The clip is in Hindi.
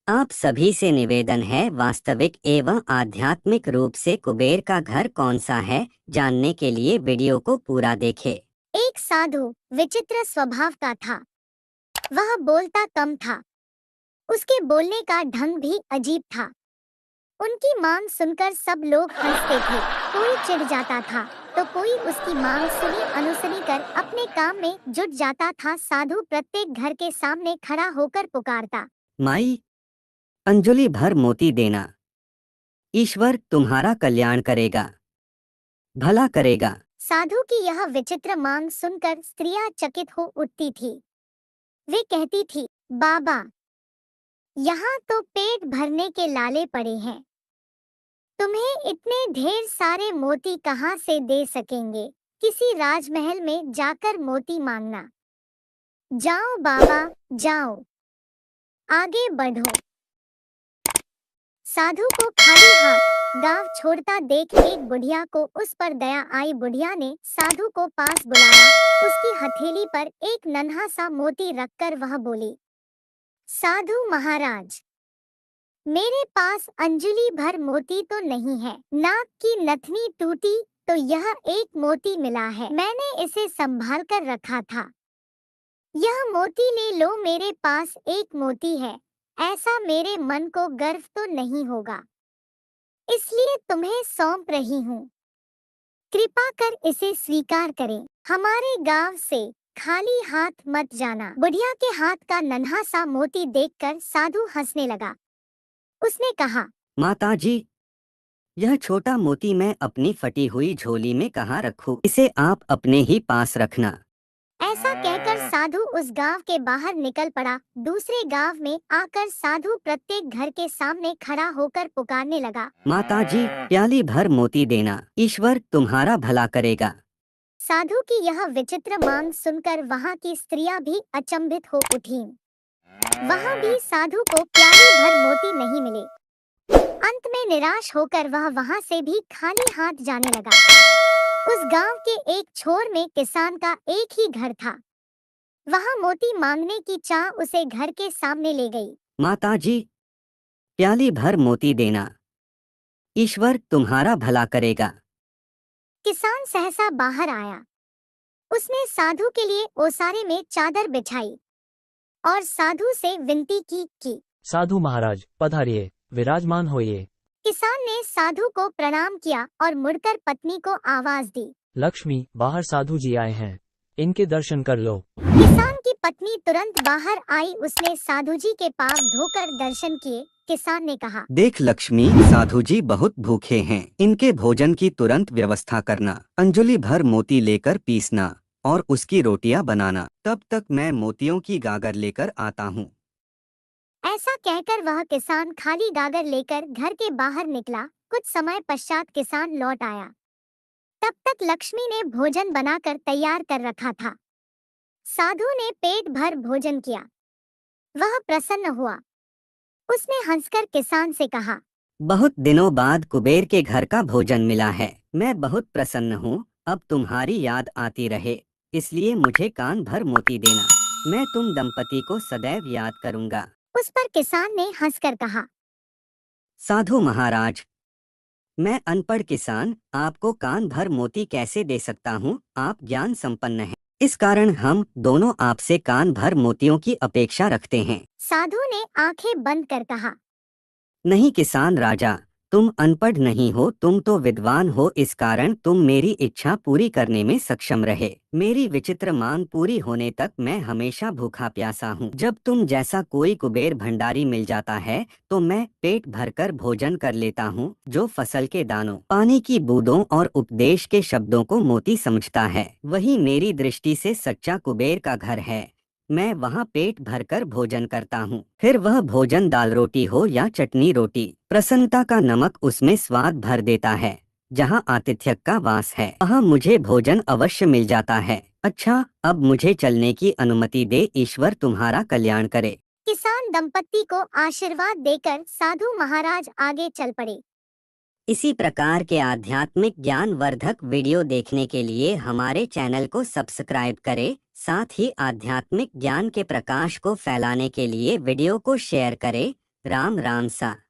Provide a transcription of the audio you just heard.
आप सभी से निवेदन है, वास्तविक एवं आध्यात्मिक रूप से कुबेर का घर कौन सा है, जानने के लिए वीडियो को पूरा देखें। एक साधु विचित्र स्वभाव का था। वह बोलता कम था। उसके बोलने का ढंग भी अजीब था। उनकी मांग सुनकर सब लोग हंसते थे। कोई चिढ़ जाता था तो कोई उसकी मांग सुनी अनुसरी कर अपने काम में जुट जाता था। साधु प्रत्येक घर के सामने खड़ा होकर पुकारता, माई, अंजलि भर मोती देना। ईश्वर तुम्हारा कल्याण करेगा, भला करेगा। साधु की यह विचित्र मांग सुनकर स्त्रियां चकित हो उठती थी। वे कहती थी, बाबा, यहाँ तो पेट भरने के लाले पड़े हैं। तुम्हें इतने ढेर सारे मोती कहाँ से दे सकेंगे? किसी राजमहल में जाकर मोती मांगना। जाओ बाबा, जाओ, आगे बढ़ो। साधु को खाली हाथ गांव छोड़ता देख एक बुढ़िया को उस पर दया आई। बुढ़िया ने साधु को पास बुलाया। उसकी हथेली पर एक नन्हा सा मोती रखकर वह बोली, साधु महाराज, मेरे पास अंजलि भर मोती तो नहीं है। नाक की नथनी टूटी तो यह एक मोती मिला है। मैंने इसे संभाल कर रखा था। यह मोती ले लो, मेरे पास एक मोती है। ऐसा मेरे मन को गर्व तो नहीं होगा, इसलिए तुम्हें सौंप रही हूँ। कृपा कर इसे स्वीकार करें। हमारे गांव से खाली हाथ मत जाना। बुढ़िया के हाथ का नन्हा सा मोती देखकर साधु हंसने लगा। उसने कहा, माताजी, यह छोटा मोती मैं अपनी फटी हुई झोली में कहाँ रखूं? इसे आप अपने ही पास रखना। ऐसा कहकर साधु उस गांव के बाहर निकल पड़ा। दूसरे गांव में आकर साधु प्रत्येक घर के सामने खड़ा होकर पुकारने लगा, माताजी, प्याली भर मोती देना। ईश्वर तुम्हारा भला करेगा। साधु की यह विचित्र मांग सुनकर वहां की स्त्रियां भी अचंभित हो उठीं। वहां भी साधु को प्याली भर मोती नहीं मिले। अंत में निराश होकर वह वहां से भी खाली हाथ जाने लगा। उस गांव के एक छोर में किसान का एक ही घर था। वहां मोती मांगने की चाह उसे घर के सामने ले गई। माताजी, प्याली भर मोती देना। ईश्वर तुम्हारा भला करेगा। किसान सहसा बाहर आया। उसने साधु के लिए ओसारे में चादर बिछाई और साधु से विनती की, साधु महाराज पधारिए, विराजमान होइए। किसान ने साधु को प्रणाम किया और मुड़कर पत्नी को आवाज दी, लक्ष्मी, बाहर साधु जी आए हैं, इनके दर्शन कर लो। किसान की पत्नी तुरंत बाहर आई। उसने साधु जी के पांव धोकर दर्शन किए। किसान ने कहा, देख लक्ष्मी, साधु जी बहुत भूखे हैं, इनके भोजन की तुरंत व्यवस्था करना। अंजलि भर मोती लेकर पीसना और उसकी रोटियां बनाना। तब तक मैं मोतियों की गागर लेकर आता हूँ। ऐसा कहकर वह किसान खाली गागर लेकर घर के बाहर निकला। कुछ समय पश्चात किसान लौट आया। तब तक लक्ष्मी ने भोजन बनाकर तैयार कर रखा था। साधु ने पेट भर भोजन किया। वह प्रसन्न हुआ। उसने हंसकर किसान से कहा, बहुत दिनों बाद कुबेर के घर का भोजन मिला है। मैं बहुत प्रसन्न हूँ। अब तुम्हारी याद आती रहे, इसलिए मुझे कान भर मोती देना। मैं तुम दंपति को सदैव याद करूँगा। उस पर किसान ने हंसकर कहा, साधु महाराज, मैं अनपढ़ किसान आपको कान भर मोती कैसे दे सकता हूँ? आप ज्ञान संपन्न हैं, इस कारण हम दोनों आपसे कान भर मोतियों की अपेक्षा रखते हैं। साधु ने आंखें बंद कर कहा, नहीं किसान राजा, तुम अनपढ़ नहीं हो, तुम तो विद्वान हो, इस कारण तुम मेरी इच्छा पूरी करने में सक्षम रहे। मेरी विचित्र मांग पूरी होने तक मैं हमेशा भूखा प्यासा हूँ। जब तुम जैसा कोई कुबेर भंडारी मिल जाता है तो मैं पेट भरकर भोजन कर लेता हूँ, जो फसल के दानों, पानी की बूंदों और उपदेश के शब्दों को मोती समझता है, वही मेरी दृष्टि से सच्चा कुबेर का घर है। मैं वहाँ पेट भरकर भोजन करता हूँ, फिर वह भोजन दाल रोटी हो या चटनी रोटी, प्रसन्नता का नमक उसमें स्वाद भर देता है। जहाँ आतिथ्य का वास है वहाँ मुझे भोजन अवश्य मिल जाता है। अच्छा, अब मुझे चलने की अनुमति दे, ईश्वर तुम्हारा कल्याण करे। किसान दंपति को आशीर्वाद देकर साधु महाराज आगे चल पड़े। इसी प्रकार के आध्यात्मिक ज्ञान वर्धक वीडियो देखने के लिए हमारे चैनल को सब्सक्राइब करें। साथ ही आध्यात्मिक ज्ञान के प्रकाश को फैलाने के लिए वीडियो को शेयर करें। राम राम सा।